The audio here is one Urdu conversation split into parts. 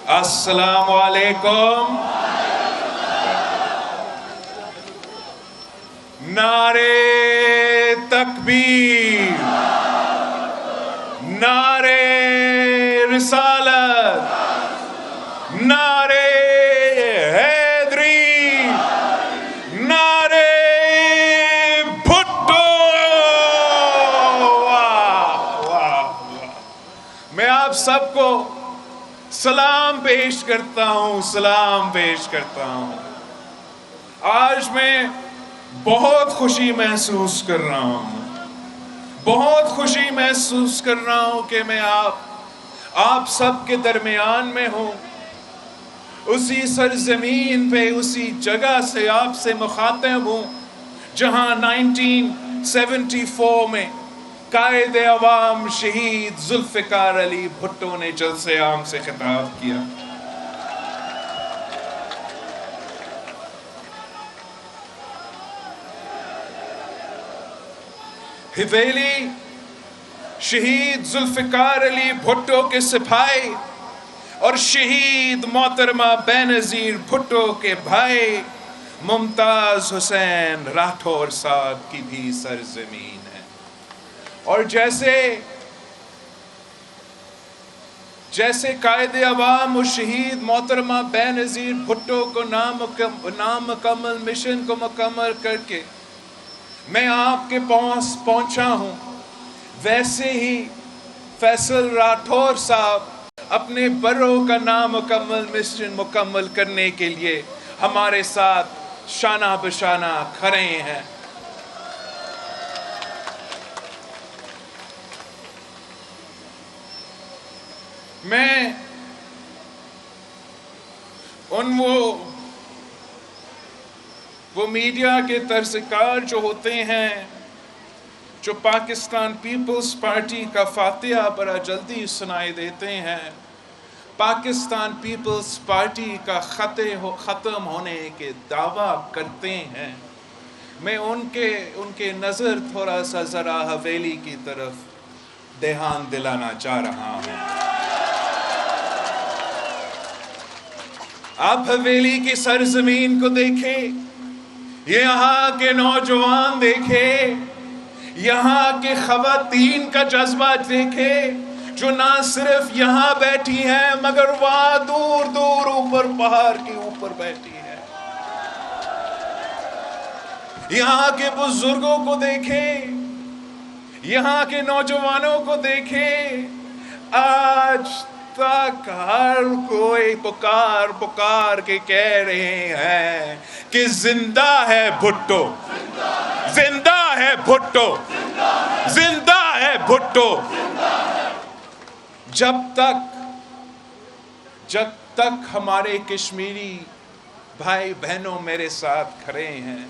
السلام علیکم. نعرے تکبیر، نعرے رسالت، نعرے حیدری، نعرے بھٹو. واہ واہ. میں آپ سب کو سلام پیش کرتا ہوں، سلام پیش کرتا ہوں. آج میں بہت خوشی محسوس کر رہا ہوں، بہت خوشی محسوس کر رہا ہوں کہ میں آپ سب کے درمیان میں ہوں. اسی سرزمین پہ، اسی جگہ سے آپ سے مخاطب ہوں جہاں 1974 میں قائد عوام شہید ذوالفقار علی بھٹو نے جلسے عام سے خطاب کیا. حویلی شہید ذوالفقار علی بھٹو کے سپاہی اور شہید محترمہ بینظیر بھٹو کے بھائی ممتاز حسین راٹھور صاحب کی بھی سرزمین ہے. اور جیسے قائد عوام و شہید محترمہ بینظیر بھٹو کو نامکمل مشن کو مکمل کر کے میں آپ کے پاس پہنچا ہوں، ویسے ہی فیصل راٹھور صاحب اپنے برو کا نامکمل مشن مکمل کرنے کے لیے ہمارے ساتھ شانہ بشانہ کھڑے ہیں. میں وہ میڈیا کے طرزکار جو ہوتے ہیں جو پاکستان پیپلز پارٹی کا فاتحہ بڑا جلدی سنائی دیتے ہیں، پاکستان پیپلز پارٹی کا ختم ہونے کے دعویٰ کرتے ہیں، میں ان کے نظر تھوڑا سا ذرا حویلی کی طرف دھیان دلانا چاہ رہا ہوں. آپ حویلی کی سرزمین کو دیکھیں، یہاں کے نوجوان دیکھیں، یہاں کے خواتین کا جذبہ دیکھیں جو نہ صرف یہاں بیٹھی ہیں مگر وہاں دور دور اوپر پہاڑ کے اوپر بیٹھی ہیں. یہاں کے بزرگوں کو دیکھیں، یہاں کے نوجوانوں کو دیکھیں. آج تک ہر کوئی پکار کے کہہ رہے ہیں کہ زندہ ہے بھٹو، زندہ ہے بھٹو، زندہ ہے بھٹو. جب تک ہمارے کشمیری بھائی بہنوں میرے ساتھ کھڑے ہیں،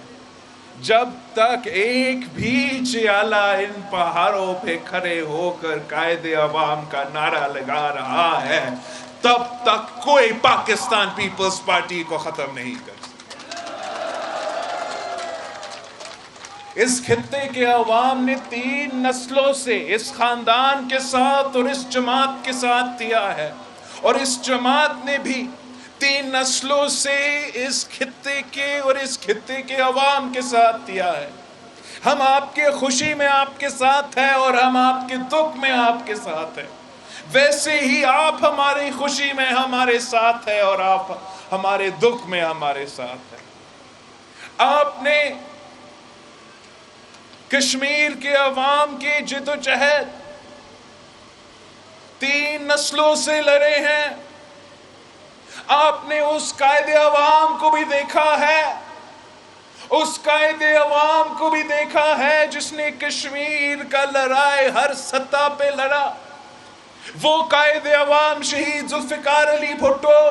جب تک ایک بھی چیالہ ان پہاڑوں پہ کھڑے ہو کر قائد عوام کا نعرہ لگا رہا ہے، تب تک کوئی پاکستان پیپلز پارٹی کو ختم نہیں کر سکتا. اس خطے کے عوام نے 3 نسلوں سے اس خاندان کے ساتھ اور اس جماعت کے ساتھ دیا ہے، اور اس جماعت نے بھی 3 نسلوں سے اس خطے کے عوام کے ساتھ دیا ہے. ہم آپ کے خوشی میں آپ کے ساتھ ہیں اور ہم آپ کے دکھ میں آپ کے ساتھ ہیں. ویسے ہی آپ ہماری خوشی میں ہمارے ساتھ ہیں اور آپ ہمارے دکھ میں ہمارے ساتھ ہیں. آپ نے کشمیر کے عوام کی جدوجہد 3 نسلوں سے لڑے ہیں. آپ نے اس قائد عوام کو بھی دیکھا ہے، اس قائد عوام کو بھی دیکھا ہے جس نے کشمیر کا لڑائی ہر سطح پہ لڑا. وہ قائد عوام شہید ذوالفقار علی بھٹو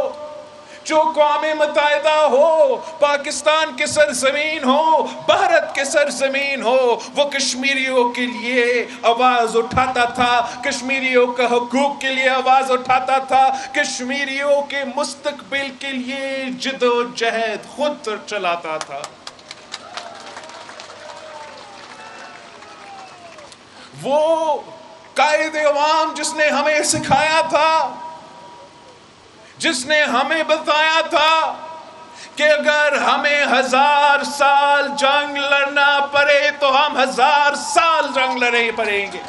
جو اقوام متحدہ ہو، پاکستان کے سرزمین ہو، بھارت کے سرزمین ہو، وہ کشمیریوں کے لیے آواز اٹھاتا تھا، کشمیریوں کا حقوق کے لیے آواز اٹھاتا تھا، کشمیریوں کے مستقبل کے لیے جد و جہد خود چلاتا تھا. وہ قائد عوام جس نے ہمیں سکھایا تھا جس نے ہمیں بتایا تھا کہ اگر ہمیں 1000 سال جنگ لڑنا پڑے تو ہم 1000 سال جنگ لڑے پڑیں گے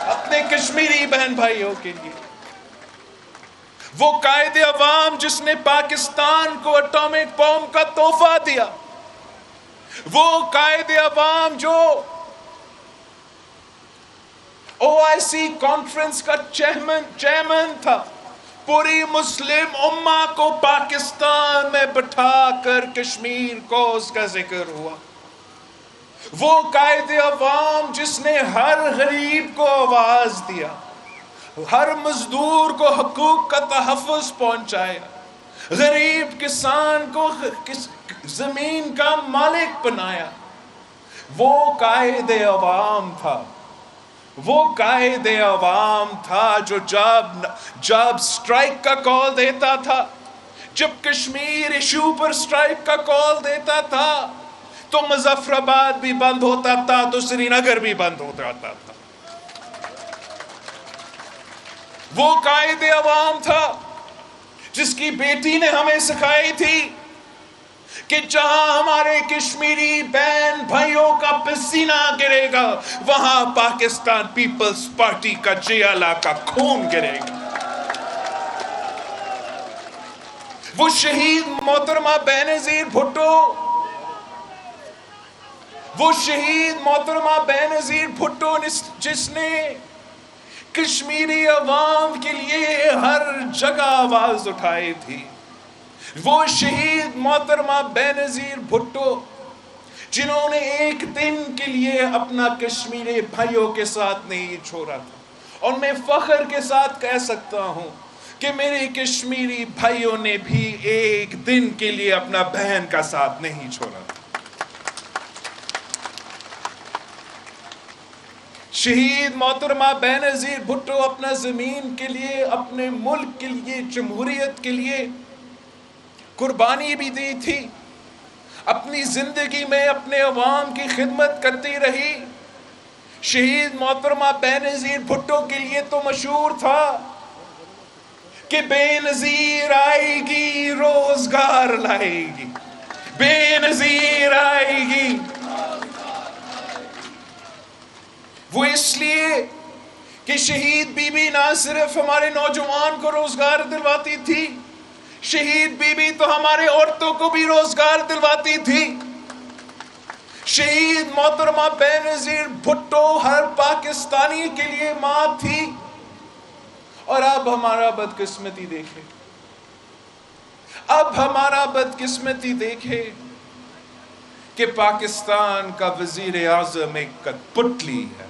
اپنے کشمیری بہن بھائیوں کے لیے. وہ قائد عوام جس نے پاکستان کو اٹامک بم کا تحفہ دیا، وہ قائد عوام جو OIC کانفرنس کا چیئرمین تھا، پوری مسلم امہ کو پاکستان میں بٹھا کر کشمیر کو اس کا ذکر ہوا. وہ قائد عوام جس نے ہر غریب کو آواز دیا، ہر مزدور کو حقوق کا تحفظ پہنچایا، غریب کسان کو زمین کا مالک بنایا، وہ قائد عوام تھا. وہ قائد عوام تھا جو جب سٹرائک کا کال دیتا تھا، جب کشمیر ایشو پر سٹرائک کا کال دیتا تھا تو مظفر آباد بھی بند ہوتا تھا تو سری نگر بھی بند ہو جاتا تھا. وہ قائد عوام تھا جس کی بیٹی نے ہمیں سکھائی تھی کہ جہاں ہمارے کشمیری بہن بھائیوں کا پسینہ گرے گا وہاں پاکستان پیپلز پارٹی کا جیالہ کا خون گرے گا. وہ شہید محترمہ بینظیر بھٹو، وہ شہید محترمہ بینظیر بھٹو جس نے کشمیری عوام کے لیے ہر جگہ آواز اٹھائی تھی. وہ شہید محترمہ بینظیر بھٹو جنہوں نے ایک دن کے لیے اپنا کشمیری بھائیوں کے ساتھ نہیں چھوڑا تھا. اور میں فخر کے ساتھ کہہ سکتا ہوں کہ میرے کشمیری بھائیوں نے بھی ایک دن کے لیے اپنا بہن کا ساتھ نہیں چھوڑا تھا. شہید محترمہ بینظیر بھٹو اپنا زمین کے لیے، اپنے ملک کے لیے، جمہوریت کے لیے قربانی بھی دی تھی. اپنی زندگی میں اپنے عوام کی خدمت کرتی رہی. شہید محترمہ بینظیر بھٹو کے لیے تو مشہور تھا کہ بے نظیر آئے گی روزگار لائے گی، بے نظیر آئے گی. وہ اس لیے کہ شہید بی بی نہ صرف ہمارے نوجوان کو روزگار دلواتی تھی، شہید بی بی تو ہمارے عورتوں کو بھی روزگار دلواتی تھی. شہید محترمہ بینظیر بھٹو ہر پاکستانی کے لیے ماں تھی. اور اب ہمارا بدقسمتی دیکھے، اب ہمارا بدقسمتی دیکھے کہ پاکستان کا وزیر اعظم ایک کٹپٹلی ہے.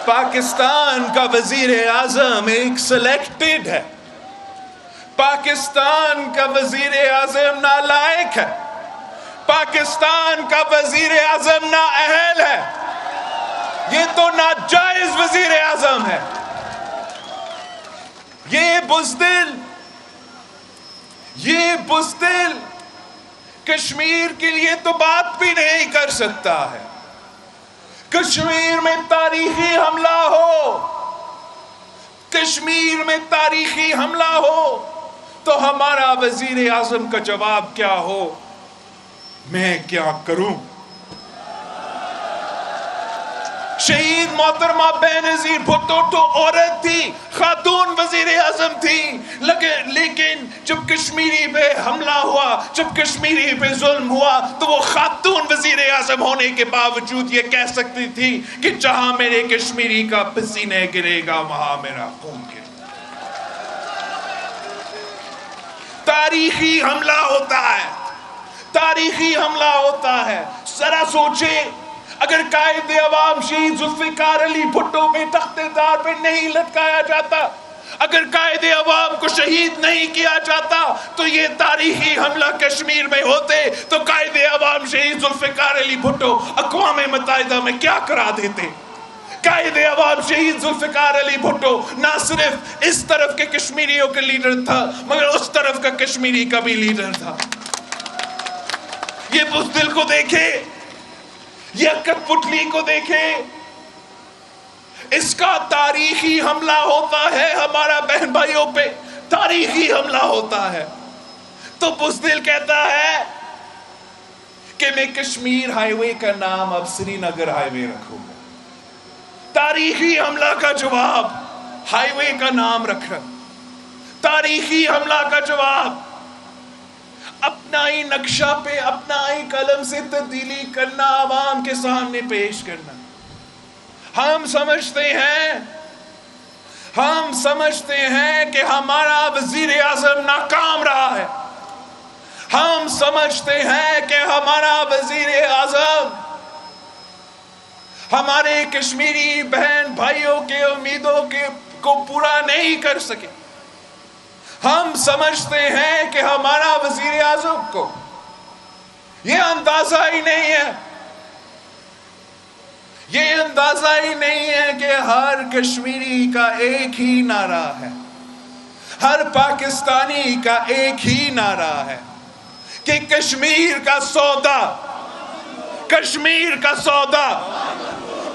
پاکستان کا وزیر اعظم ایک سلیکٹڈ ہے. پاکستان کا وزیر اعظم نالائق ہے. پاکستان کا وزیر اعظم نااہل ہے. یہ تو ناجائز وزیر اعظم ہے. یہ بزدل کشمیر کے لیے تو بات بھی نہیں کر سکتا ہے. کشمیر میں تاریخی حملہ ہو، کشمیر میں تاریخی حملہ ہو تو ہمارا وزیر اعظم کا جواب کیا ہو؟ میں کیا کروں؟ شہید محترمہ بینظیر بھٹو تو عورت تھی، خاتون وزیر اعظم تھی، لیکن جب کشمیری پہ حملہ ہوا، جب کشمیری پہ ظلم ہوا تو وہ خاتون وزیر اعظم ہونے کے باوجود یہ کہہ سکتی تھی کہ جہاں میرے کشمیری کا پسینہ گرے گا وہاں میرا خون گرے گا. تاریخی حملہ ہوتا ہے، تاریخی حملہ ہوتا ہے. ذرا سوچے اگر قائد عوام شہید ذوالفقار علی بھٹو پہ تخت دار پہ نہیں لٹکایا جاتا، اگر قائد عوام کو شہید نہیں کیا جاتا تو یہ تاریخی حملہ کشمیر میں ہوتے تو قائد عوام شہید ذوالفقار علی بھٹو اقوام متحدہ میں کیا کرا دیتے. قائد عوام شہید ذوالفقار علی بھٹو نہ صرف اس طرف کے کشمیریوں کا لیڈر تھا مگر اس طرف کا کشمیری کا بھی لیڈر تھا. یہ بزدل کو دیکھے، یہ کٹپٹلی کو دیکھے، اس کا تاریخی حملہ ہوتا ہے ہمارا بہن بھائیوں پہ. تاریخی حملہ ہوتا ہے تو بزدل کہتا ہے کہ میں کشمیر ہائی وے کا نام اب سری نگر ہائی وے رکھوں گا. تاریخی حملہ کا جواب ہائی وے کا نام رکھنا. تاریخی حملہ کا جواب اپنا ہی نقشہ پہ اپنا ہی قلم سے تبدیلی کرنا, عوام کے سامنے پیش کرنا. ہم سمجھتے ہیں کہ ہمارا وزیر اعظم ناکام رہا ہے. ہم سمجھتے ہیں کہ ہمارا وزیر اعظم ہمارے کشمیری بہن بھائیوں کے امیدوں کو پورا نہیں کر سکے. ہم سمجھتے ہیں کہ ہمارا وزیر اعظم کو یہ اندازہ ہی نہیں ہے کہ ہر کشمیری کا ایک ہی نعرہ ہے, ہر پاکستانی کا ایک ہی نعرہ ہے کہ کشمیر کا سودا, کشمیر کا سودا,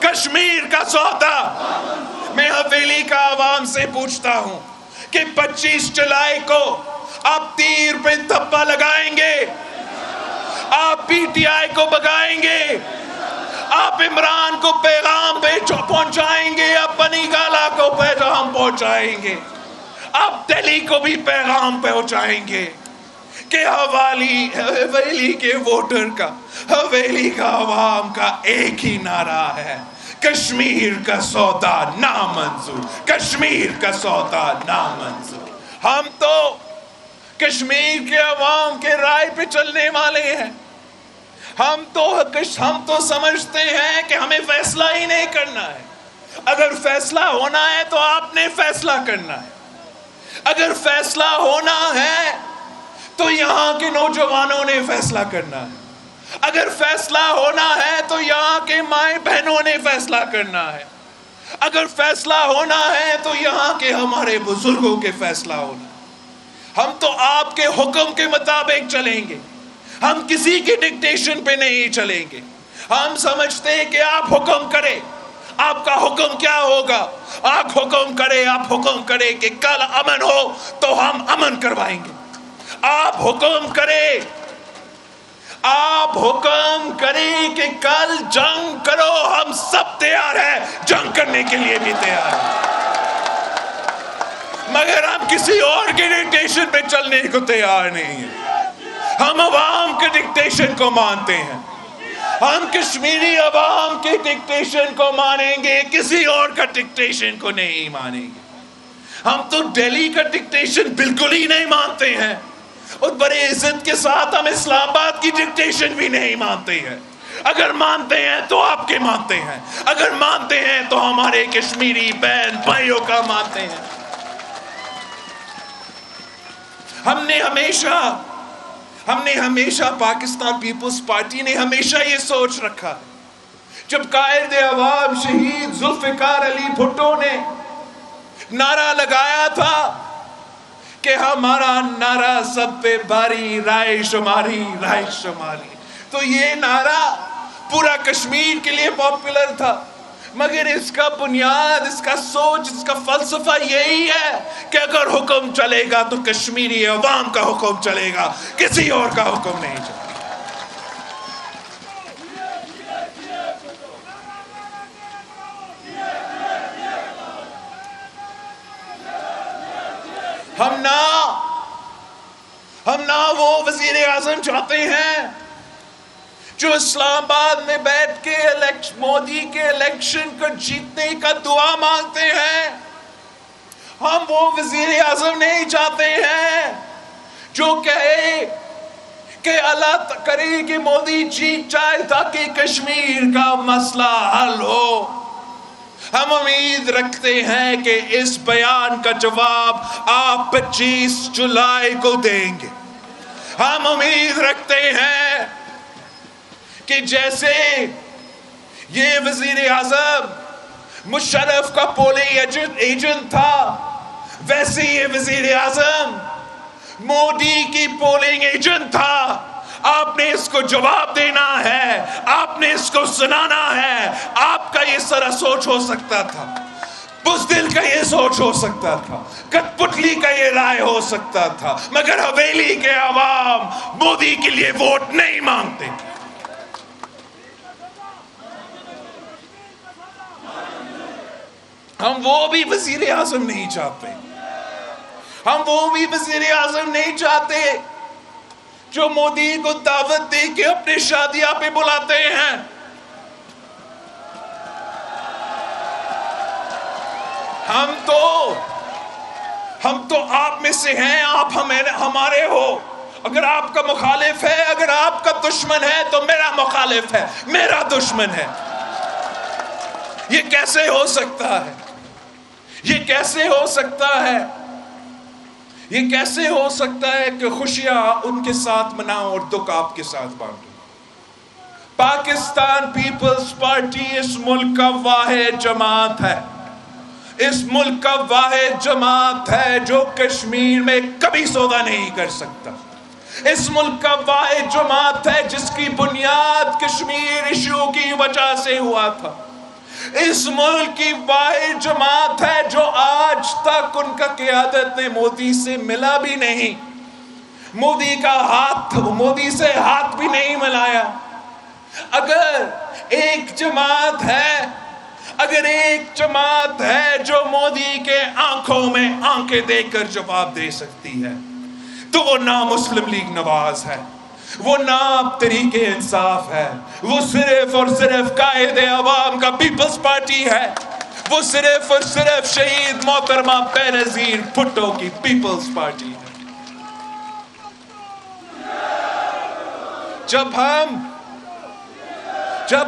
کشمیر کا سودا. میں حویلی کا عوام سے پوچھتا ہوں کہ 25 جولائی کو آپ تیر پہ دھبا لگائیں گے, آپ پی ٹی آئی کو بگائیں گے, آپ عمران کو پیغام پہنچائیں گے, آپ بنی گالا کو پیغام پہنچائیں گے, آپ دہلی کو بھی پیغام پہنچائیں گے کہ حویلی کے ووٹر کا, حویلی کا عوام کا ایک ہی نعرہ ہے, کشمیر کا سودا نامنظور, کشمیر کا سودا نامنظور. ہم تو کشمیر کے عوام کے رائے پہ چلنے والے ہیں. ہم تو سمجھتے ہیں کہ ہمیں فیصلہ ہی نہیں کرنا ہے. اگر فیصلہ ہونا ہے تو آپ نے فیصلہ کرنا ہے. اگر فیصلہ ہونا ہے تو یہاں کے نوجوانوں نے فیصلہ کرنا ہے. اگر فیصلہ ہونا ہے تو یہاں کے مائیں بہنوں نے فیصلہ کرنا ہے. اگر فیصلہ ہونا ہے تو یہاں کے ہمارے بزرگوں کے فیصلہ ہونا ہے. ہم تو آپ کے حکم کے مطابق چلیں گے, ہم کسی کی ڈکٹیشن پہ نہیں چلیں گے. ہم سمجھتے ہیں کہ آپ حکم کریں. آپ کا حکم کیا ہوگا؟ آپ حکم کریں کہ کل امن ہو تو ہم امن کروائیں گے. آپ حکم کریں کہ کل جنگ کرو, ہم سب تیار ہیں, جنگ کرنے کے لیے بھی تیار ہیں. مگر ہم کسی اور کی ڈکٹیشن پہ چلنے کو تیار نہیں ہیں. ہم عوام کے ڈکٹیشن کو مانتے ہیں. ہم کشمیری عوام کے ڈکٹیشن کو مانیں گے, کسی اور کا ڈکٹیشن کو نہیں مانیں گے. ہم تو دہلی کا ڈکٹیشن بالکل ہی نہیں مانتے ہیں, اور بڑے عزت کے ساتھ ہم اسلام آباد کی ڈکٹیشن بھی نہیں مانتے ہیں. اگر مانتے ہیں تو آپ کے مانتے ہیں, اگر مانتے ہیں تو ہمارے کشمیری بہن بھائیوں کا مانتے ہیں. ہم نے ہمیشہ پاکستان پیپلز پارٹی نے ہمیشہ یہ سوچ رکھا ہے. جب قائد عوام شہید ذوالفقار علی بھٹو نے نعرہ لگایا تھا کہ ہمارا نعرہ سب پہ باری, رائے شماری, رائے شماری, تو یہ نعرہ پورا کشمیر کے لیے پاپولر تھا. مگر اس کا بنیاد, اس کا سوچ, اس کا فلسفہ یہی ہے کہ اگر حکم چلے گا تو کشمیری عوام کا حکم چلے گا, کسی اور کا حکم نہیں چلے گا. ہم نہ وہ وزیر اعظم چاہتے ہیں جو اسلام آباد میں بیٹھ کے مودی کے الیکشن کو جیتنے کا دعا مانگتے ہیں. ہم وہ وزیر اعظم نہیں چاہتے ہیں جو کہے کہ اللہ کرے کہ مودی جیت جائے تاکہ کشمیر کا مسئلہ حل ہو. ہم امید رکھتے ہیں کہ اس بیان کا جواب آپ 25 جولائی کو دیں گے. ہم امید رکھتے ہیں کہ جیسے یہ وزیر اعظم مشرف کا پولنگ ایجنٹ تھا, ویسے یہ وزیر اعظم مودی کی پولنگ ایجنٹ تھا. آپ نے اس کو جواب دینا ہے, آپ نے اس کو سنانا ہے. آپ کا یہ سارا سوچ ہو سکتا تھا, بزدل کا یہ سوچ ہو سکتا تھا، کٹ پتلی کا یہ رائے ہو سکتا تھا، مگر حویلی کے عوام مودی کے لیے ووٹ نہیں مانگتے. ہم وہ بھی وزیر اعظم نہیں چاہتے، ہم وہ بھی وزیر اعظم نہیں چاہتے جو مودی کو دعوت دے کے اپنے شادیاں پہ بلاتے ہیں. ہم تو آپ میں سے ہیں، آپ ہمارے ہو. اگر آپ کا مخالف ہے، اگر آپ کا دشمن ہے تو میرا مخالف ہے، میرا دشمن ہے. یہ کیسے ہو سکتا ہے؟ یہ کیسے ہو سکتا ہے؟ یہ کیسے ہو سکتا ہے کہ خوشیاں ان کے ساتھ مناؤ اور دکھ آپ کے ساتھ بانٹو؟ پاکستان پیپلز پارٹی اس ملک کا واحد جماعت ہے، اس ملک کا واحد جماعت ہے جو کشمیر میں کبھی سودا نہیں کر سکتا. اس ملک کا واحد جماعت ہے جس کی بنیاد کشمیر ایشو کی وجہ سے ہوا تھا. اس ملک کی واحد جماعت ہے جو آج تک ان کا قیادت نے مودی سے ملا بھی نہیں، مودی سے ہاتھ بھی نہیں ملایا. اگر ایک جماعت ہے جو مودی کے آنکھوں میں آنکھیں دے کر جواب دے سکتی ہے تو وہ نہ مسلم لیگ نواز ہے، وہ نہ تحریک انصاف ہے، وہ صرف اور صرف قائد عوام کا پیپلز پارٹی ہے، وہ صرف اور صرف شہید محترمہ بینظیر بھٹو کی پیپلز پارٹی ہے. جب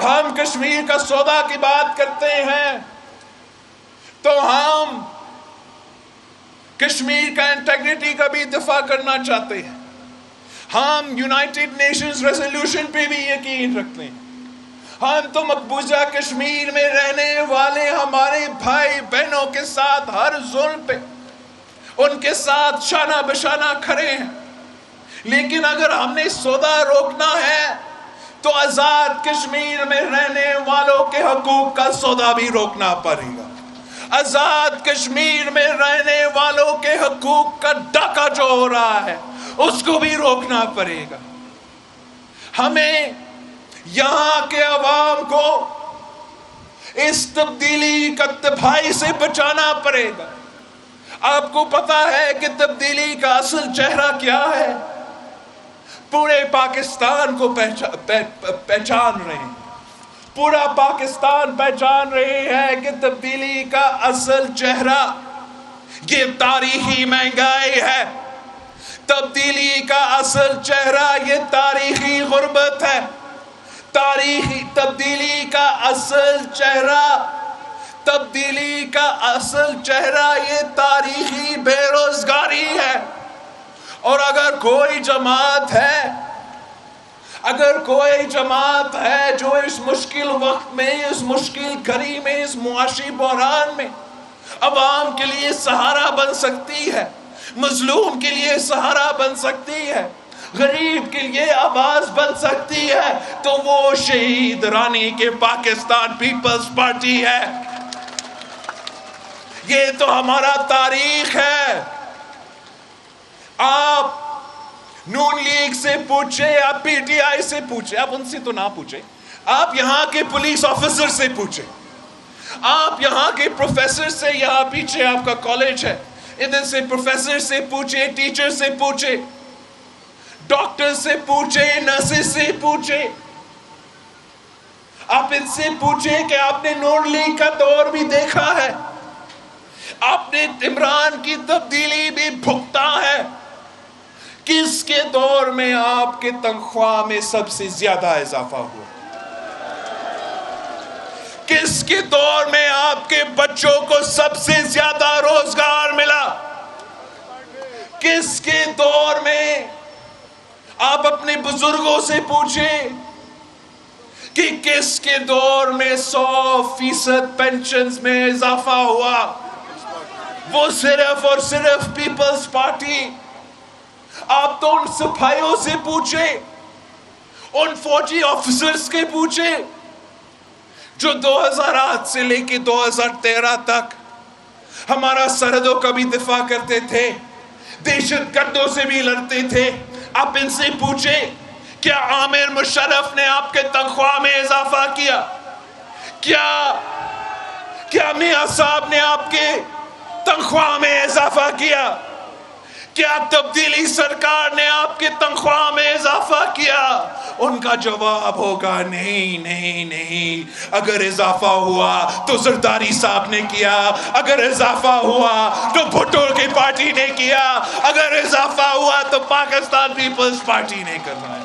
ہم کشمیر کا سودا کی بات کرتے ہیں تو ہم کشمیر کا انٹیگریٹی کا بھی دفاع کرنا چاہتے ہیں. ہم یونائٹڈ نیشنز ریزولوشن پہ بھی یقین رکھتے ہیں. ہم تو مقبوضہ کشمیر میں رہنے والے ہمارے بھائی بہنوں کے ساتھ ہر ظلم پہ ان کے ساتھ شانہ بشانہ کھڑے ہیں. لیکن اگر ہم نے سودا روکنا ہے تو آزاد کشمیر میں رہنے والوں کے حقوق کا سودا بھی روکنا پڑے گا. آزاد کشمیر میں رہنے والوں کے حقوق کا ڈاکہ جو ہو رہا ہے اس کو بھی روکنا پڑے گا. ہمیں یہاں کے عوام کو اس تبدیلی کا تباہی سے بچانا پڑے گا. آپ کو پتا ہے کہ تبدیلی کا اصل چہرہ کیا ہے؟ پورے پاکستان کو پہچان رہے ہیں، پورا پاکستان پہچان رہے ہیں کہ تبدیلی کا اصل چہرہ یہ تاریخی مہنگائی ہے. تبدیلی کا اصل چہرہ یہ تاریخی غربت ہے. تبدیلی کا اصل چہرہ یہ تاریخی بے روزگاری ہے. اور اگر کوئی جماعت ہے جو اس مشکل وقت میں، اس مشکل گھڑی میں، اس معاشی بحران میں عوام کے لیے سہارا بن سکتی ہے، مظلوم کے لیے سہارا بن سکتی ہے، غریب کے لیے آواز بن سکتی ہے، تو وہ شہید رانی کے پاکستان پیپلز پارٹی ہے. یہ تو ہمارا تاریخ ہے. آپ نون لیگ سے پوچھیں، آپ پی ٹی آئی سے پوچھیں، آپ ان سے تو نہ پوچھیں، آپ یہاں کے پولیس آفیسر سے پوچھیں، آپ یہاں کے پروفیسر سے، یہاں پیچھے آپ کا کالج ہے، ادھر سے پروفیسر سے پوچھیں، ٹیچر سے پوچھیں، ڈاکٹر سے پوچھیں، نرسز سے پوچھیں. آپ ان سے پوچھیں کہ آپ نے نون لیگ کا دور بھی دیکھا ہے، آپ نے عمران کی تبدیلی بھی بھگتا ہے. کس کے دور میں آپ کے تنخواہ میں سب سے زیادہ اضافہ ہوا؟ کس کے دور میں آپ کے بچوں کو سب سے زیادہ روزگار ملا؟ کس کے دور میں؟ آپ اپنے بزرگوں سے پوچھیں کہ کس کے دور میں 100% پینشنز میں اضافہ ہوا؟ وہ صرف اور صرف پیپلز پارٹی. آپ تو ان سپاہیوں سے پوچھیں، ان فوجی آفیسرز کے پوچھیں جو 2008 سے لے کے 2013 تک ہمارا سرحدوں کا بھی دفاع کرتے تھے، دہشت گردوں سے بھی لڑتے تھے. آپ ان سے پوچھیں کیا عامر مشرف نے آپ کے تنخواہ میں اضافہ کیا؟ کیا میاں صاحب نے آپ کے تنخواہ میں اضافہ کیا؟ کیا تبدیلی سرکار نے آپ کے تنخواہ میں اضافہ کیا؟ ان کا جواب ہوگا نہیں نہیں نہیں. اگر اضافہ ہوا تو زرداری صاحب نے کیا، اگر اضافہ ہوا تو بھٹو کی پارٹی نے کیا، اگر اضافہ ہوا تو پاکستان پیپلز پارٹی نے کرنا ہے.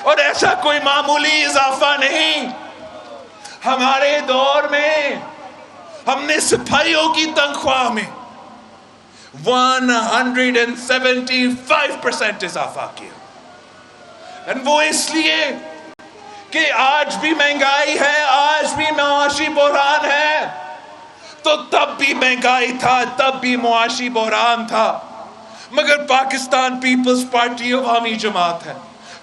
اور ایسا کوئی معمولی اضافہ نہیں. ہمارے دور میں ہم نے سپاہیوں کی تنخواہ میں 175% اضافہ کیا. وہ اس لیے کہ آج بھی مہنگائی ہے، آج بھی معاشی بحران ہے. تو تب بھی مہنگائی تھا، تب بھی معاشی بحران تھا، مگر پاکستان پیپلز پارٹی عوامی جماعت ہے.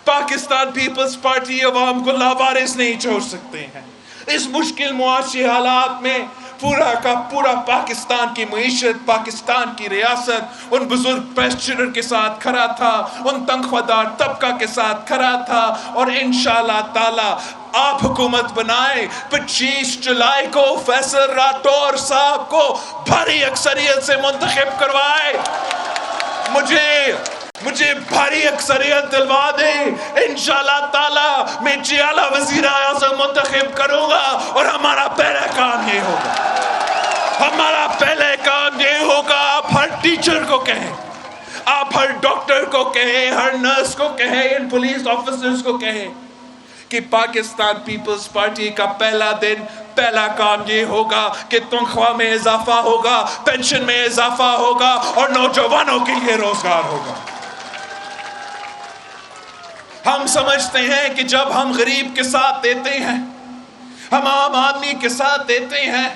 پاکستان پیپلز پارٹی عوام کو لاوارث نہیں چھوڑ سکتے ہیں. اس مشکل معاشی حالات میں پورا کا پورا پاکستان کی معیشت، پاکستان کی ریاست ان بزرگ پینشنر کے ساتھ کھڑا تھا، ان تنخواہ دار طبقہ کے ساتھ کھڑا تھا. اور انشاءاللہ تعالی آپ حکومت بنائے، 25 جولائی کو فیصل راٹور صاحب کو بھاری اکثریت سے منتخب کروائے. مجھے بھاری اکثریت دلوا دے، انشاءاللہ تعالی میں جیالہ وزیر اعظم منتخب کروں گا. اور ہمارا پہلا کام یہ ہوگا، آپ ہر ٹیچر کو کہیں، آپ ہر ڈاکٹر کو کہیں، ہر نرس کو کہیں، ان پولیس آفیسرز کو کہیں کہ پاکستان پیپلز پارٹی کا پہلا کام یہ ہوگا کہ تنخواہ میں اضافہ ہوگا، پینشن میں اضافہ ہوگا اور نوجوانوں کے لیے روزگار ہوگا. ہم سمجھتے ہیں کہ جب ہم غریب کے ساتھ دیتے ہیں، ہم عام آدمی کے ساتھ دیتے ہیں،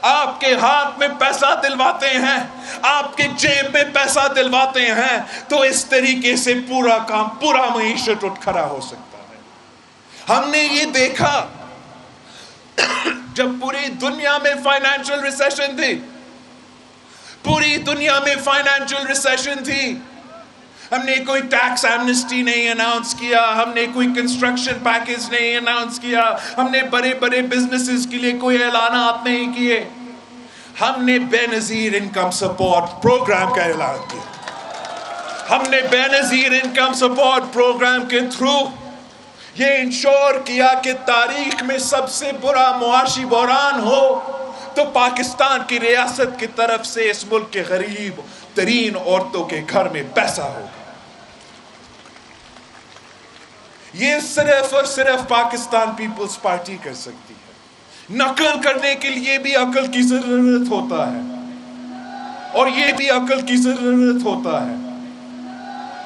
آپ کے ہاتھ میں پیسہ دلواتے ہیں، آپ کے جیب میں پیسہ دلواتے ہیں، تو اس طریقے سے پورا معیشت اٹھ کھڑا ہو سکتا ہے. ہم نے یہ دیکھا جب پوری دنیا میں فائنینشل ریسیشن تھی، ہم نے کوئی ٹیکس ایمنسٹی نہیں اناؤنس کیا، ہم نے کوئی کنسٹرکشن پیکیج نہیں اناؤنس کیا، ہم نے بڑے بڑے بزنسز کے لیے کوئی اعلانات نہیں کیے. ہم نے بے نظیر انکم سپورٹ پروگرام کا اعلان کیا. ہم نے بے نظیر انکم سپورٹ پروگرام کے تھرو یہ انشور کیا کہ تاریخ میں سب سے برا معاشی بحران ہو تو پاکستان کی ریاست کی طرف سے اس ملک کے غریب ترین عورتوں کے گھر میں پیسہ ہوگا. یہ صرف اور صرف پاکستان پیپلز پارٹی کر سکتی ہے. نقل کرنے کے لیے بھی عقل کی ضرورت ہوتا ہے، اور یہ بھی عقل کی ضرورت ہوتا ہے.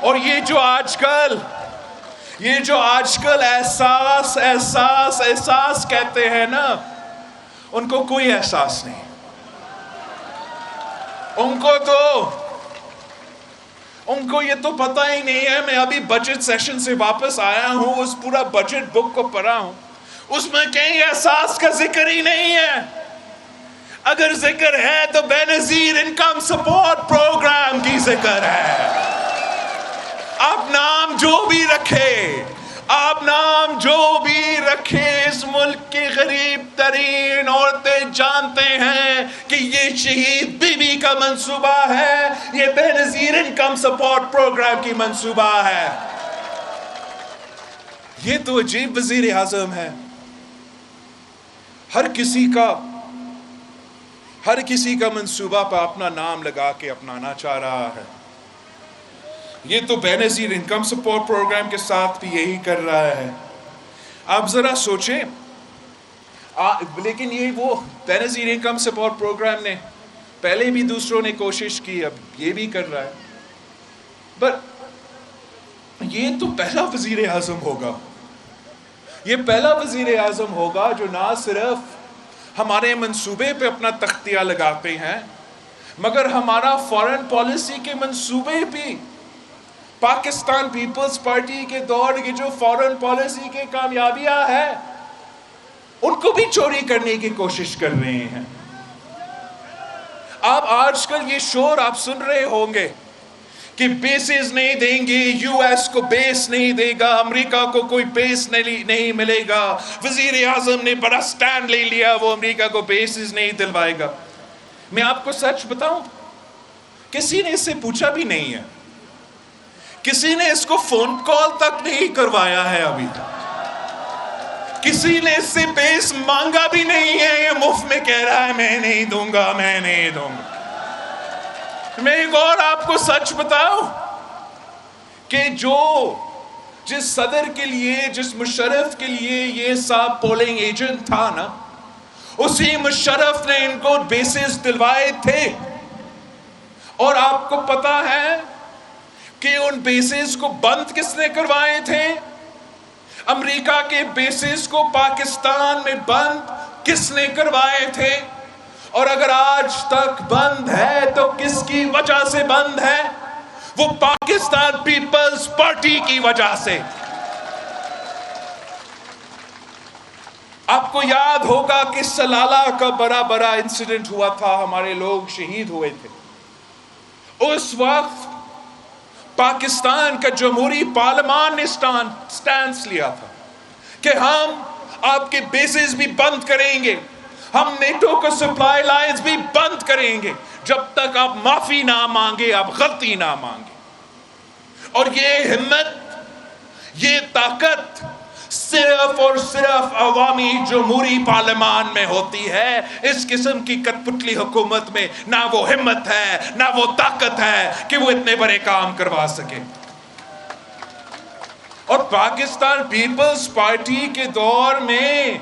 اور یہ جو آج کل احساس کہتے ہیں نا، ان کو کوئی احساس نہیں. ان کو یہ تو پتہ ہی نہیں ہے. میں ابھی بجٹ سیشن سے واپس آیا ہوں، اس پورا بجٹ بک کو پڑھا ہوں، اس میں کہیں احساس کا ذکر ہی نہیں ہے. اگر ذکر ہے تو بے نظیر انکم سپورٹ پروگرام کی ذکر ہے. آپ نام جو بھی رکھے اس ملک کی غریب ترین عورتیں جانتے ہیں کہ یہ شہید بی بی کا منصوبہ ہے، یہ بے نظیر انکم سپورٹ پروگرام کی منصوبہ ہے. یہ تو عجیب وزیر اعظم ہے. ہر کسی کا منصوبہ پر اپنا نام لگا کے اپنانا چاہ رہا ہے. یہ تو بے نظیر انکم سپورٹ پروگرام کے ساتھ بھی یہی کر رہا ہے. آپ ذرا سوچیں. لیکن یہ وہ بے نظیر انکم سپورٹ پروگرام نے پہلے بھی دوسروں نے کوشش کی، اب یہ بھی کر رہا ہے. بٹ یہ تو پہلا وزیر اعظم ہوگا. یہ پہلا وزیر اعظم ہوگا جو نہ صرف ہمارے منصوبے پہ اپنا تختیہ لگاتے ہیں، مگر ہمارا فارن پالیسی کے منصوبے بھی، پاکستان پیپلز پارٹی کے دور کی جو فارن پالیسی کے کامیابیاں ہیں، ان کو بھی چوری کرنے کی کوشش کر رہے ہیں. آپ آج کل یہ شور آپ سن رہے ہوں گے کہ بیسز نہیں دیں گے، یو ایس کو بیس نہیں دے گا، امریکہ کو کوئی بیس نہیں ملے گا، وزیر اعظم نے بڑا سٹینڈ لے لیا، وہ امریکہ کو بیسز نہیں دلوائے گا۔ میں آپ کو سچ بتاؤں، کسی نے اس سے پوچھا بھی نہیں ہے، کسی نے اس کو فون کال تک نہیں کروایا ہے ابھی تک، کسی نے اس سے بیس مانگا بھی نہیں ہے، یہ مفت میں کہہ رہا ہے میں نہیں دوں گا، میں نہیں دوں گا۔ میں ایک اور آپ کو سچ بتاؤں کہ جس صدر کے لیے، جس مشرف کے لیے یہ صاحب پولنگ ایجنٹ تھا نا، اسی مشرف نے ان کو بیسز دلوائے تھے، اور آپ کو پتا ہے کہ ان بیسز کو بند کس نے کروائے تھے؟ امریکہ کے بیسز کو پاکستان میں بند کس نے کروائے تھے؟ اور اگر آج تک بند ہے تو کس کی وجہ سے بند ہے؟ وہ پاکستان پیپلز پارٹی کی وجہ سے۔ آپ کو یاد ہوگا کہ سلالہ کا بڑا انسیڈنٹ ہوا تھا، ہمارے لوگ شہید ہوئے تھے۔ اس وقت پاکستان کا جمہوری پارلیمان نے سٹینس لیا تھا کہ ہم آپ کے بیسز بھی بند کریں گے، ہم نیٹو کو سپلائی لائنز بھی بند کریں گے، جب تک آپ معافی نہ مانگے، آپ غلطی نہ مانگے۔ اور یہ ہمت، یہ طاقت صرف اور صرف عوامی جمہوری پارلیمان میں ہوتی ہے۔ اس قسم کی کٹ پتلی حکومت میں نہ وہ ہمت ہے، نہ وہ طاقت ہے کہ وہ اتنے بڑے کام کروا سکے۔ اور پاکستان پیپلز پارٹی کے دور میں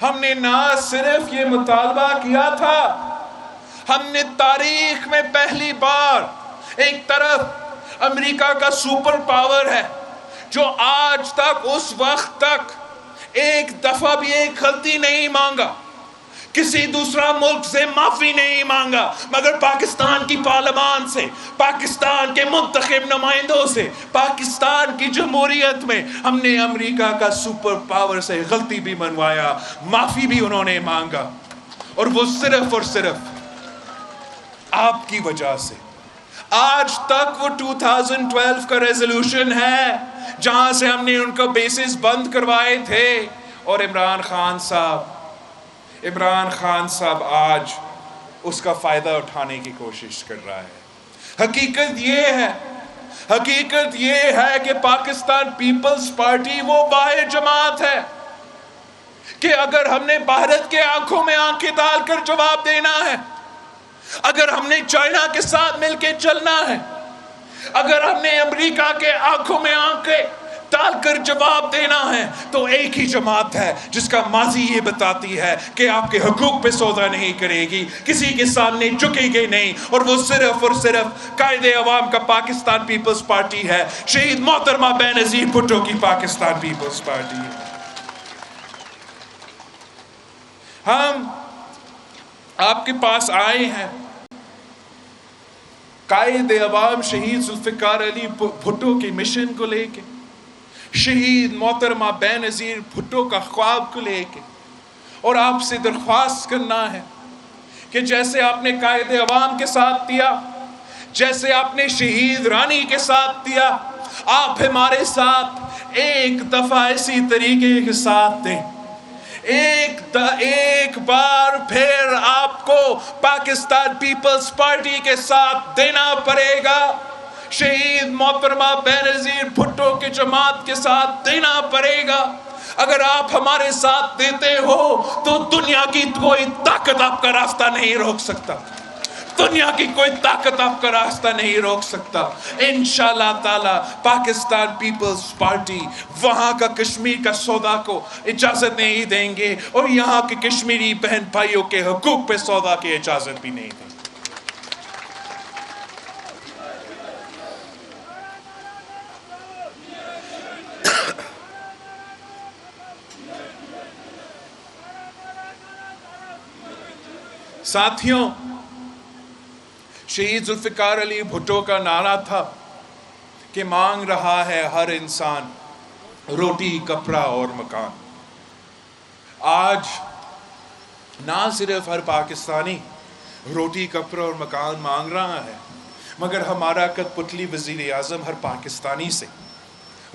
ہم نے نہ صرف یہ مطالبہ کیا تھا، ہم نے تاریخ میں پہلی بار، ایک طرف امریکہ کا سپر پاور ہے جو آج تک، اس وقت تک ایک دفعہ بھی ایک غلطی نہیں مانگا، کسی دوسرا ملک سے معافی نہیں مانگا، مگر پاکستان کی پارلیمان سے، پاکستان کے منتخب نمائندوں سے، پاکستان کی جمہوریت میں ہم نے امریکہ کا سپر پاور سے غلطی بھی منوایا، معافی بھی انہوں نے مانگا، اور وہ صرف اور صرف آپ کی وجہ سے۔ آج تک وہ 2012 کا ریزولوشن ہے جہاں سے ہم نے ان کا بیسز بند کروائے تھے، اور عمران خان صاحب آج اس کا فائدہ اٹھانے کی کوشش کر رہا ہے۔ حقیقت یہ ہے کہ پاکستان پیپلز پارٹی وہ واحد جماعت ہے کہ اگر ہم نے بھارت کے آنکھوں میں آنکھیں ڈال کر جواب دینا ہے، اگر ہم نے چائنا کے ساتھ مل کے چلنا ہے، اگر ہم نے امریکہ کے آنکھوں میں آنکھیں ڈال کر جواب دینا ہے، تو ایک ہی جماعت ہے جس کا ماضی یہ بتاتی ہے کہ آپ کے حقوق پہ سودا نہیں کرے گی، کسی کے سامنے جھکے گی نہیں، اور وہ صرف اور صرف قائد عوام کا پاکستان پیپلز پارٹی ہے، شہید محترمہ بے نظیر بھٹو کی پاکستان پیپلز پارٹی ہے۔ ہم آپ کے پاس آئے ہیں قائد عوام شہید ذوالفقار علی بھٹو کے مشن کو لے کے، شہید محترمہ بے نظیر بھٹو کا خواب کو لے کے، اور آپ سے درخواست کرنا ہے کہ جیسے آپ نے قائد عوام کے ساتھ دیا، جیسے آپ نے شہید رانی کے ساتھ دیا، آپ ہمارے ساتھ ایک دفعہ اسی طریقے کے ساتھ دیں۔ ایک بار پھر آپ کو پاکستان پیپلز پارٹی کے ساتھ دینا پڑے گا، شہید محترمہ بے نظیر بھٹو کی جماعت کے ساتھ دینا پڑے گا۔ اگر آپ ہمارے ساتھ دیتے ہو تو دنیا کی کوئی طاقت آپ کا راستہ نہیں روک سکتا، دنیا کی کوئی طاقت آپ کا راستہ نہیں روک سکتا۔ انشاءاللہ تعالی پاکستان پیپلز پارٹی وہاں کا کشمیر کا سودا کو اجازت نہیں دیں گے، اور یہاں کے کشمیری بہن بھائیوں کے حقوق پہ سودا کی اجازت بھی نہیں دیں گے۔ ساتھیوں، شہید ذوالفقار علی بھٹو کا نعرہ تھا کہ مانگ رہا ہے ہر انسان روٹی، کپڑا اور مکان۔ آج نہ صرف ہر پاکستانی روٹی کپڑا اور مکان مانگ رہا ہے، مگر ہمارا کٹپتلی وزیر اعظم ہر پاکستانی سے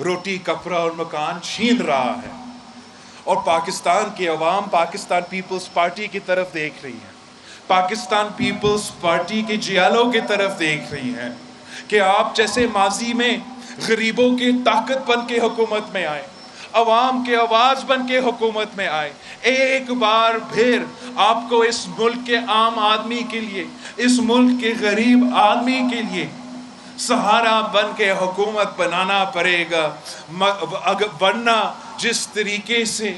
روٹی کپڑا اور مکان چھین رہا ہے، اور پاکستان کی عوام پاکستان پیپلز پارٹی کی طرف دیکھ رہی ہے، پاکستان پیپلز پارٹی کے جیالوں کی طرف دیکھ رہی ہے کہ آپ جیسے ماضی میں غریبوں کی طاقت بن کے حکومت میں آئے، عوام کے آواز بن کے حکومت میں آئے، ایک بار پھر آپ کو اس ملک کے عام آدمی کے لیے، اس ملک کے غریب آدمی کے لیے سہارا بن کے حکومت بنانا پڑے گا، ورنہ جس طریقے سے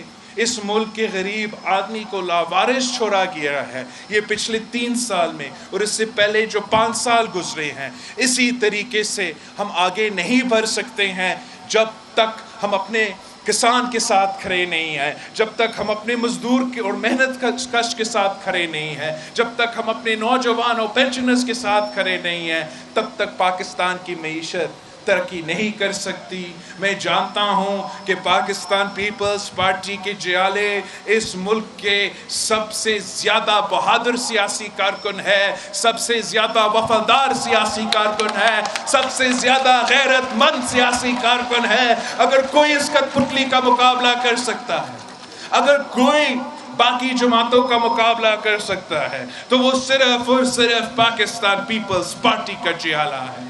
اس ملک کے غریب آدمی کو لاوارث چھوڑا گیا ہے یہ پچھلے 3 سال میں اور اس سے پہلے جو 5 سال گزرے ہیں، اسی طریقے سے ہم آگے نہیں بڑھ سکتے ہیں جب تک ہم اپنے کسان کے ساتھ کھڑے نہیں ہیں، جب تک ہم اپنے مزدور اور محنت کش کے ساتھ کھڑے نہیں ہیں، جب تک ہم اپنے نوجوان اور پینشنرز کے ساتھ کھڑے نہیں ہیں، تب تک پاکستان کی معیشت ترقی نہیں کر سکتی۔ میں جانتا ہوں کہ پاکستان پیپلز پارٹی کے جیالے اس ملک کے سب سے زیادہ بہادر سیاسی کارکن ہے، سب سے زیادہ وفادار سیاسی کارکن ہے، سب سے زیادہ غیرت مند سیاسی کارکن ہے۔ اگر کوئی اس کٹپتلی کا مقابلہ کر سکتا ہے، اگر کوئی باقی جماعتوں کا مقابلہ کر سکتا ہے تو وہ صرف اور صرف پاکستان پیپلز پارٹی کا جیالہ ہے۔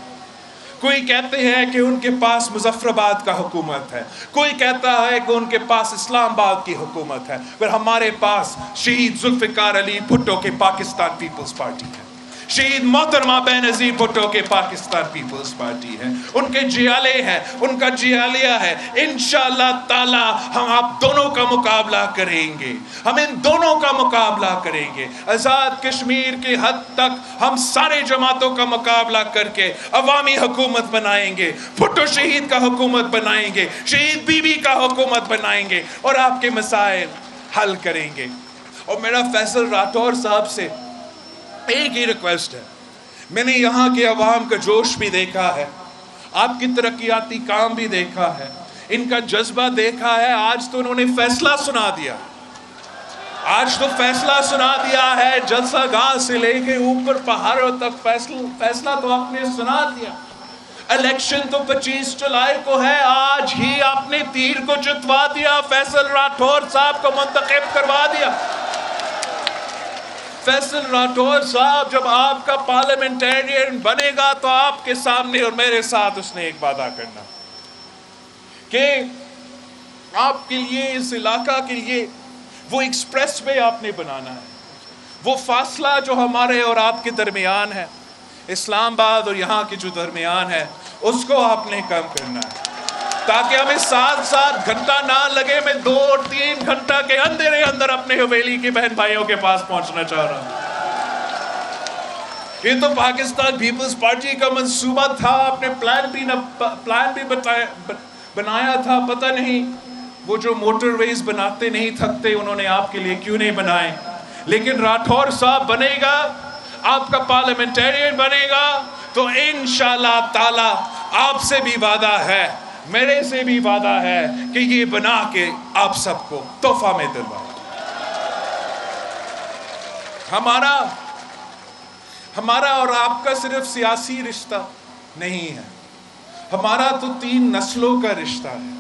کوئی کہتے ہیں کہ ان کے پاس مظفر آباد کا حکومت ہے، کوئی کہتا ہے کہ ان کے پاس اسلام آباد کی حکومت ہے، پر ہمارے پاس شہید ذوالفقار علی بھٹو کے پاکستان پیپلز پارٹی ہے، شہید محترمہ بینظیر بھٹو کے پاکستان پیپلز پارٹی ہے، ان کے جیالے ہیں، ان کا جیالیہ ہے۔ انشاءاللہ تعالی ہم آپ دونوں کا مقابلہ کریں گے، ہم ان دونوں کا مقابلہ کریں گے۔ آزاد کشمیر کی حد تک ہم سارے جماعتوں کا مقابلہ کر کے عوامی حکومت بنائیں گے، بھٹو شہید کا حکومت بنائیں گے، شہید بی بی کا حکومت بنائیں گے اور آپ کے مسائل حل کریں گے۔ اور میرا فیصل راٹھور صاحب سے ایک ہی ریکویسٹ ہے، میں نے یہاں کے عوام کا جوش بھی دیکھا ہے، آپ کی ترقیاتی کام بھی دیکھا ہے، ان کا جذبہ دیکھا ہے۔ آج تو انہوں نے فیصلہ سنا دیا، آج تو فیصلہ سنا دیا ہے، جلسہ گاہ سے لے کے اوپر پہاڑوں تک فیصلہ تو آپ نے سنا دیا۔ الیکشن تو 25 جولائی کو ہے، آج ہی آپ نے تیر کو جتوا دیا، فیصل راٹھور صاحب کو منتخب کروا دیا۔ فیصل راٹھور صاحب جب آپ کا پارلیمنٹیرین بنے گا تو آپ کے سامنے اور میرے ساتھ اس نے ایک وعدہ کرنا کہ آپ کے لیے، اس علاقہ کے لیے وہ ایکسپریس وے آپ نے بنانا ہے، وہ فاصلہ جو ہمارے اور آپ کے درمیان ہے، اسلام آباد اور یہاں کے جو درمیان ہے، اس کو آپ نے کم کرنا ہے تاکہ ہمیں 7 گھنٹہ نہ لگے۔ میں 2 اور 3 گھنٹہ کے اندر اپنے حویلی کے بہن بھائیوں کے پاس پہنچنا چاہ رہا ہوں۔ یہ تو پاکستان پیپلز پارٹی کا منصوبہ تھا، آپ نے پلان بھی بنایا تھا، پتہ نہیں وہ جو موٹر ویز بناتے نہیں تھکتے انہوں نے آپ کے لیے کیوں نہیں بنائے۔ لیکن راٹھور صاحب بنے گا، آپ کا پارلیمنٹیرین بنے گا تو انشاءاللہ تعالی آپ سے بھی وعدہ ہے، میرے سے بھی وعدہ ہے کہ یہ بنا کے آپ سب کو تحفہ میں دلوائے۔ ہمارا اور آپ کا صرف سیاسی رشتہ نہیں ہے، ہمارا تو 3 نسلوں کا رشتہ ہے،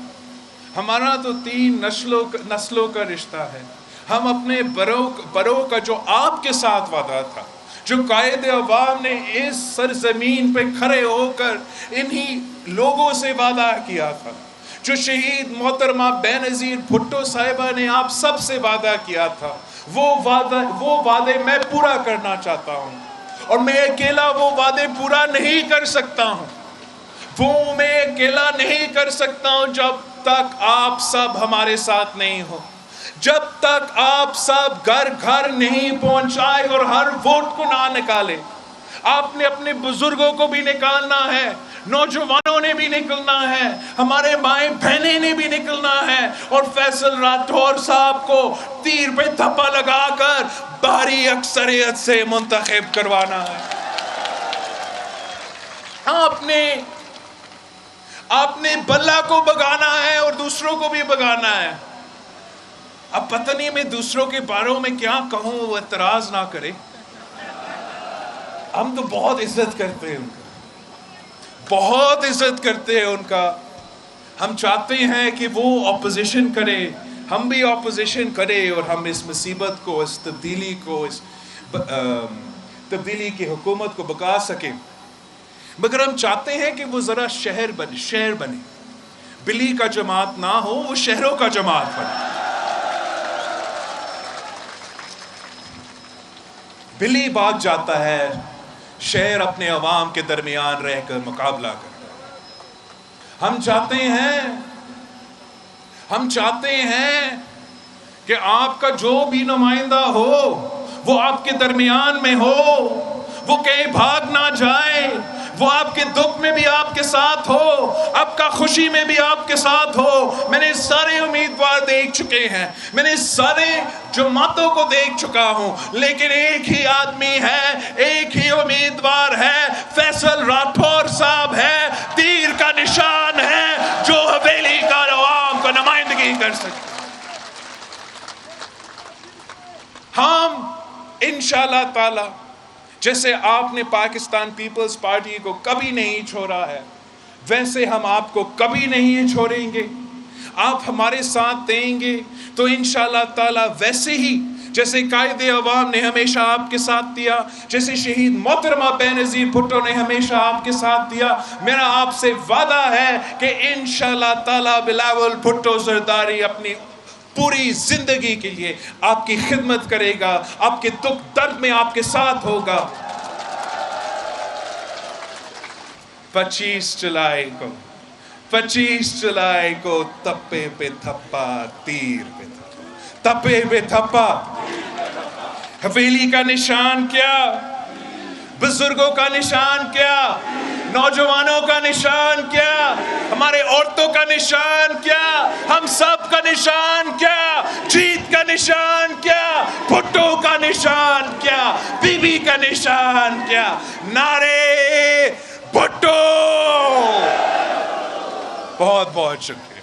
ہمارا تو 3 نسلوں کا رشتہ ہے۔ ہم اپنے بڑوں کا جو آپ کے ساتھ وعدہ تھا، جو قائد عوام نے اس سرزمین پہ کھڑے ہو کر انہی لوگوں سے وعدہ کیا تھا، جو شہید محترمہ بینظیر بھٹو صاحبہ نے آپ سب سے وعدہ کیا تھا، وہ وعدے میں پورا کرنا چاہتا ہوں، اور میں اکیلا وہ وعدے پورا نہیں کر سکتا ہوں، وہ میں اکیلا نہیں کر سکتا ہوں جب تک آپ سب ہمارے ساتھ نہیں ہو، جب تک آپ سب گھر گھر نہیں پہنچائے اور ہر ووٹ کو نہ نکالے۔ آپ نے اپنے بزرگوں کو بھی نکالنا ہے، نوجوانوں نے بھی نکلنا ہے، ہمارے مائیں بہنیں نے بھی نکلنا ہے، اور فیصل راٹھور صاحب کو تیر پہ دھپا لگا کر بھاری اکثریت سے منتخب کروانا ہے۔ آپ نے بلہ کو بگانا ہے اور دوسروں کو بھی بگانا ہے۔ اب پتہ نہیں میں دوسروں کے باروں میں کیا کہوں، وہ اعتراض نہ کرے، ہم تو بہت عزت کرتے ہیں ان کا، بہت عزت کرتے ہیں ان کا. ہم چاہتے ہیں کہ وہ اپوزیشن کرے، ہم بھی اپوزیشن کرے، اور ہم اس مصیبت کو، اس تبدیلی کو، اس تبدیلی کی حکومت کو بقا سکیں. مگر ہم چاہتے ہیں کہ وہ ذرا شہر بنے، بلی کا جماعت نہ ہو، وہ شہروں کا جماعت بنے. بلی بھاگ جاتا ہے، شہر اپنے عوام کے درمیان رہ کر مقابلہ کرتا ہے. ہم چاہتے ہیں کہ آپ کا جو بھی نمائندہ ہو وہ آپ کے درمیان میں ہو، وہ کہیں بھاگ نہ جائے، وہ آپ کے دکھ میں بھی آپ کے ساتھ ہو، آپ کا خوشی میں بھی آپ کے ساتھ ہو. میں نے سارے امیدوار دیکھ چکے ہیں، میں نے سارے جماعتوں کو دیکھ چکا ہوں، لیکن ایک ہی آدمی ہے، ایک ہی امیدوار ہے، فیصل راٹھور صاحب ہے، تیر کا نشان ہے، جو حویلی کا عوام کو نمائندگی کر سکتے. ہم انشاءاللہ تعالی جیسے آپ نے پاکستان پیپلز پارٹی کو کبھی نہیں چھوڑا ہے، ویسے ہم آپ کو کبھی نہیں چھوڑیں گے. آپ ہمارے ساتھ دیں گے تو انشاءاللہ تعالی ویسے ہی جیسے قائد عوام نے ہمیشہ آپ کے ساتھ دیا، جیسے شہید محترمہ بینظیر بھٹو نے ہمیشہ آپ کے ساتھ دیا، میرا آپ سے وعدہ ہے کہ انشاءاللہ تعالی بلاول بھٹو زرداری اپنی پوری زندگی کے لیے آپ کی خدمت کرے گا، آپ کے دکھ درد میں آپ کے ساتھ ہوگا. 25 جولائی کو تپے پہ تھپا، تیر پہ تھپا، تپے پہ تھپا. حویلی کا نشان کیا؟ بزرگوں کا نشان کیا؟ نوجوانوں کا نشان کیا؟ ہمارے عورتوں کا نشان کیا؟ ہم سب کا نشان کیا؟ جیت کا نشان کیا؟ بھٹو کا نشان کیا؟ بی بی کا نشان کیا؟ نعرے بھٹو. بہت بہت شکریہ.